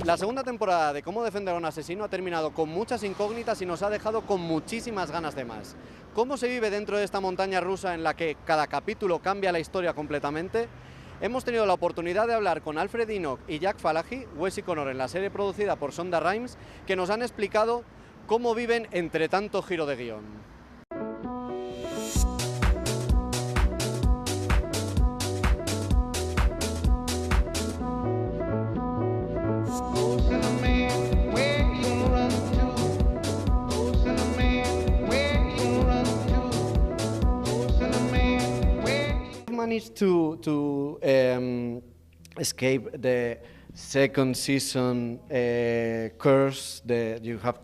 La segunda temporada de Cómo defender a un asesino ha terminado con muchas incógnitas y nos ha dejado con muchísimas ganas de más. ¿Cómo se vive dentro de esta montaña rusa en la que cada capítulo cambia la historia completamente? Hemos tenido la oportunidad de hablar con Alfred Enoch y Jack Falahee, Wes y Connor, en la serie producida por Sonda Rhimes, que nos han explicado cómo viven entre tanto giro de guión. Managed to escape the second season curse, that you have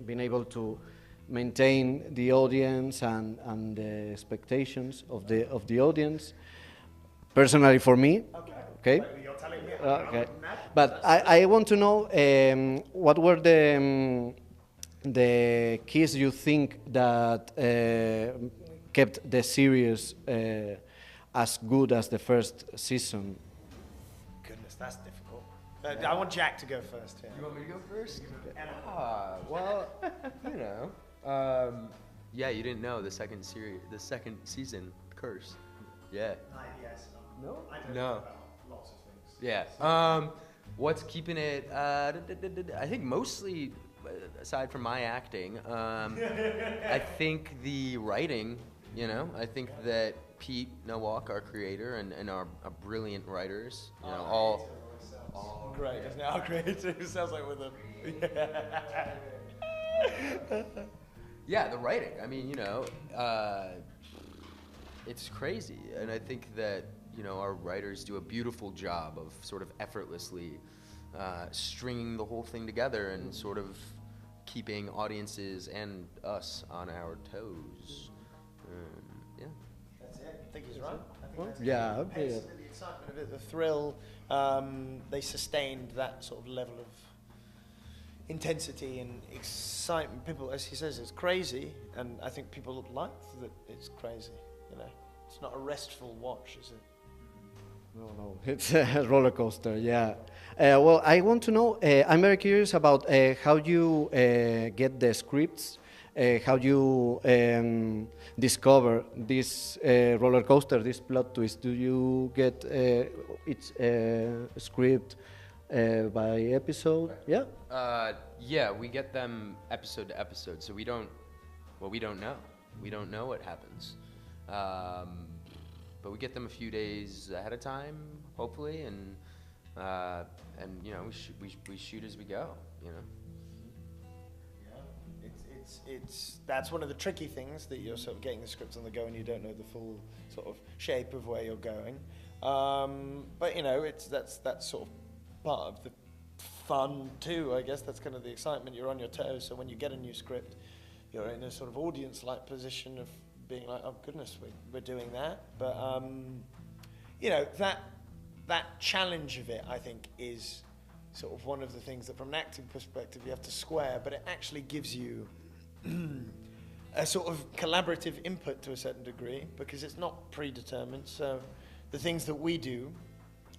been able to maintain the audience and the expectations of the audience. Personally, for me, okay. Okay. But I want to know what were the keys you think that kept the series as good as the first season? Goodness, that's difficult. I want Jack to go first. Yeah. You want me to go first? Well, you know, yeah, you didn't know the second season curse. Yeah. Yes. No. I don't know about lots of things. Yeah. What's keeping it? I think mostly, aside from my acting, I think the writing. You know, I think that Pete Nowak, our creator, and our brilliant writers, you know, all great, isn't it? Our creator sounds like with a yeah, the writing. I mean, you know, it's crazy, and I think that you know our writers do a beautiful job of sort of effortlessly stringing the whole thing together and sort of keeping audiences and us on our toes. Yeah. That's it. I think he's right. Yeah. Okay. The excitement of it, the thrill, they sustained that sort of level of intensity and excitement. People, as he says, it's crazy, and I think people like that it's crazy. You know, it's not a restful watch, is it? No, it's a roller coaster, yeah. Well, I want to know, I'm very curious about how you get the scripts, how you discover this roller coaster, this plot twist. Do you get each script by episode? Yeah? Yeah, we get them episode to episode, so we don't know. We don't know what happens. But we get them a few days ahead of time, hopefully, and you know we shoot as we go, you know. Yeah, that's one of the tricky things, that you're sort of getting the scripts on the go and you don't know the full sort of shape of where you're going. But you know, that's sort of part of the fun too, I guess. That's kind of the excitement. You're on your toes, so when you get a new script, you're in a sort of audience-like position of being like, oh goodness, we're doing that. But you know, that challenge of it, I think, is sort of one of the things that from an acting perspective you have to square, but it actually gives you a sort of collaborative input to a certain degree, because it's not predetermined. So the things that we do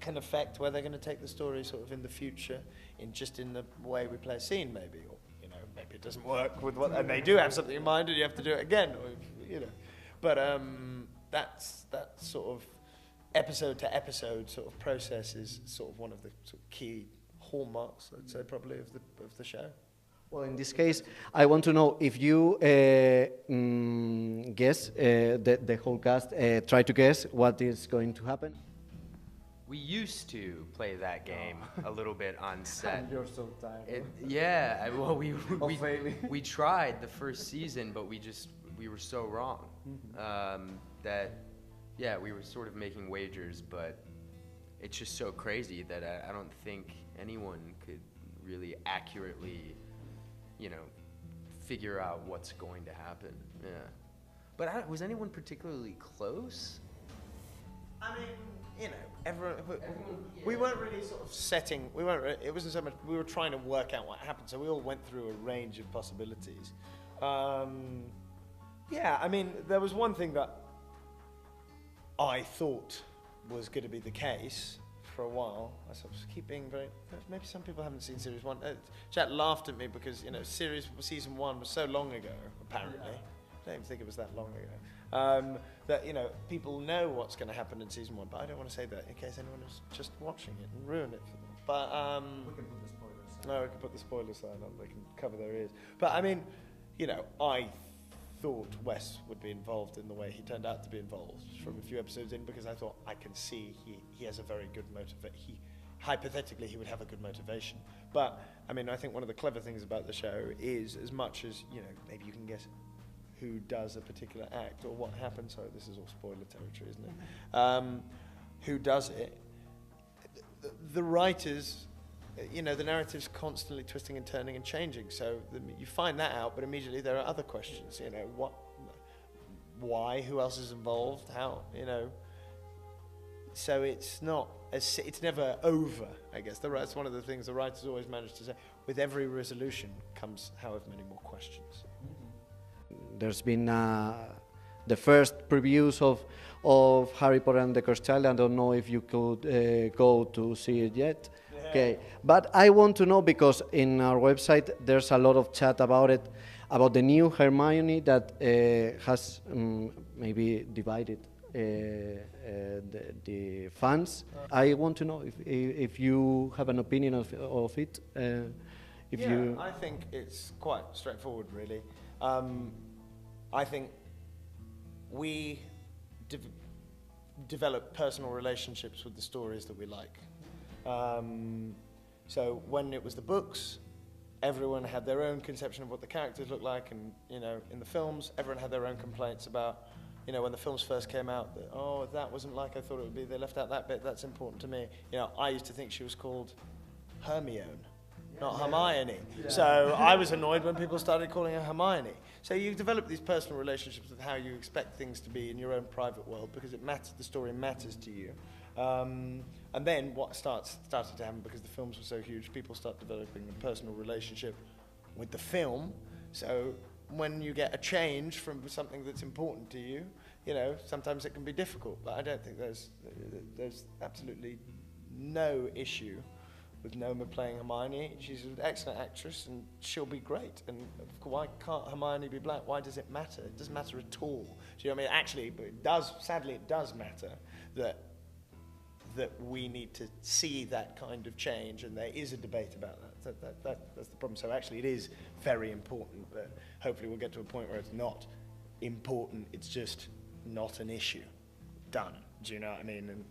can affect where they're going to take the story sort of in the future, in the way we play a scene, maybe, or you know, maybe it doesn't work with what, and they do have something in mind and you have to do it again, or, you know. But that's that sort of episode to episode sort of process is sort of one of the sort of key hallmarks, I'd say, probably of the show. Well, in this case, I want to know if you guess, the whole cast, try to guess what is going to happen. We used to play that game a little bit on set. You're so tired. Well, we tried the first season, but we were so wrong that, yeah, we were sort of making wagers, but it's just so crazy that I don't think anyone could really accurately, you know, figure out what's going to happen. Yeah. But was anyone particularly close? I mean, you know, we weren't really sort of setting, it wasn't so much, we were trying to work out what happened, so we all went through a range of possibilities. Yeah, I mean, there was one thing that I thought was going to be the case for a while. I sort of keep being very. Maybe some people haven't seen series 1. Jack laughed at me because season 1 was so long ago. Apparently, I don't even think it was that long ago. That people know what's going to happen in season 1, but I don't want to say that in case anyone is just watching it and ruin it for them. But we can put the spoilers. no, we can put the spoiler sign on. They can cover their ears. But I mean, I thought Wes would be involved in the way he turned out to be involved from a few episodes in, because I thought I can see he has a very good motivation. Hypothetically, he would have a good motivation. But I mean, I think one of the clever things about the show is, as much as maybe you can guess who does a particular act or what happens. Sorry, this is all spoiler territory, isn't it? Who does it? The writers. The narrative's constantly twisting and turning and changing. So you find that out, but immediately there are other questions. Why? Who else is involved? How? So it's not. It's never over. I guess that's one of the things the writers always manage to say. With every resolution comes however many more questions. There's been the first previews of Harry Potter and the Cursed Child. I don't know if you could go to see it yet. Okay, but I want to know, because in our website there's a lot of chat about it, about the new Hermione that has maybe divided the fans. I want to know if you have an opinion of it. I think it's quite straightforward, really. I think we develop personal relationships with the stories that we like. So when it was the books, everyone had their own conception of what the characters looked like, and in the films, everyone had their own complaints about, when the films first came out, that wasn't like I thought it would be. They left out that bit. That's important to me. I used to think she was called Hermione, not Hermione. Yeah. So I was annoyed when people started calling her Hermione. So you develop these personal relationships with how you expect things to be in your own private world, because it matters. The story matters to you. And then what started to happen, because the films were so huge, people start developing a personal relationship with the film. So when you get a change from something that's important to you, sometimes it can be difficult. But I don't think there's absolutely no issue with Noma playing Hermione. She's an excellent actress, and she'll be great. And why can't Hermione be black? Why does it matter? It doesn't matter at all. Do you know what I mean? Actually, but it does. Sadly, it does matter that we need to see that kind of change, and there is a debate about that. That's the problem. So actually it is very important, but hopefully we'll get to a point where it's not important, it's just not an issue. Done. Do you know what I mean? And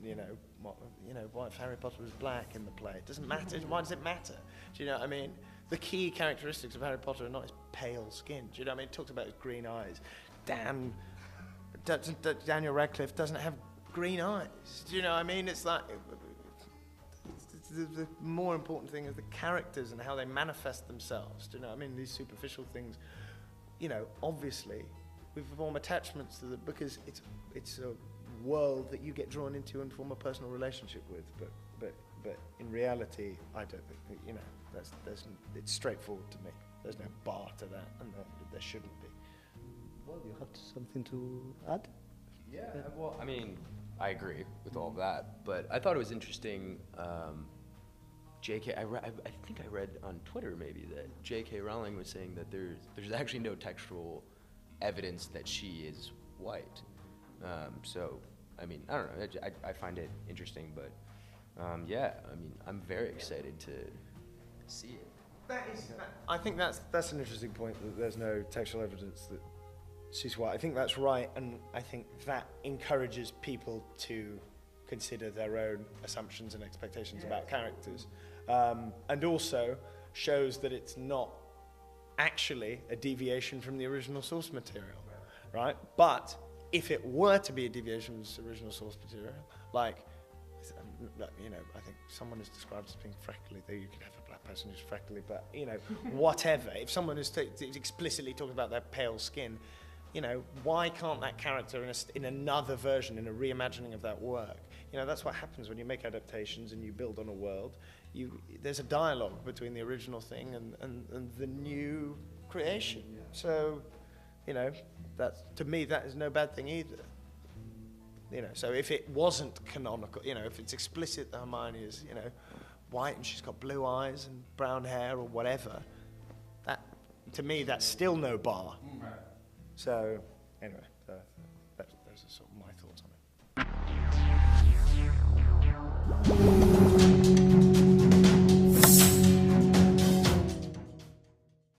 why if Harry Potter was black in the play? It doesn't matter. Why does it matter? Do you know what I mean? The key characteristics of Harry Potter are not his pale skin. Do you know what I mean? It talks about his green eyes. Damn, Daniel Radcliffe doesn't have green eyes. Do you know what I mean? It's like the more important thing is the characters and how they manifest themselves. Do you know what I mean? These superficial things, obviously we form attachments to them because it's a world that you get drawn into and form a personal relationship with. But in reality, I don't think it's straightforward to me. There's no bar to that, and there shouldn't be. Well, you have something to add? Yeah, well, I mean, I agree with all of that, but I thought it was interesting. I think I read on Twitter maybe that J.K. Rowling was saying that there's actually no textual evidence that she is white. So, I mean, I don't know. I find it interesting, but yeah, I mean, I'm very excited to see it. I think that's an interesting point, that there's no textual evidence that she's white. I think that's right, and I think that encourages people to consider their own assumptions and expectations about characters, and also shows that it's not actually a deviation from the original source material, right? But if it were to be a deviation from the original source material, like, I think someone is described as being freckly, though you can have a black person who's freckly, but, whatever. If someone is explicitly talking about their pale skin, why can't that character in another version, in a reimagining of that work? That's what happens when you make adaptations and you build on a world. There's a dialogue between the original thing and the new creation. Yeah. So, to me, that is no bad thing either. You know, so if it wasn't canonical, you know, if it's explicit that Hermione is, you know, white and she's got blue eyes and brown hair or whatever, that, to me, that's still no bar. Right. So, anyway, those are sort of my thoughts on it.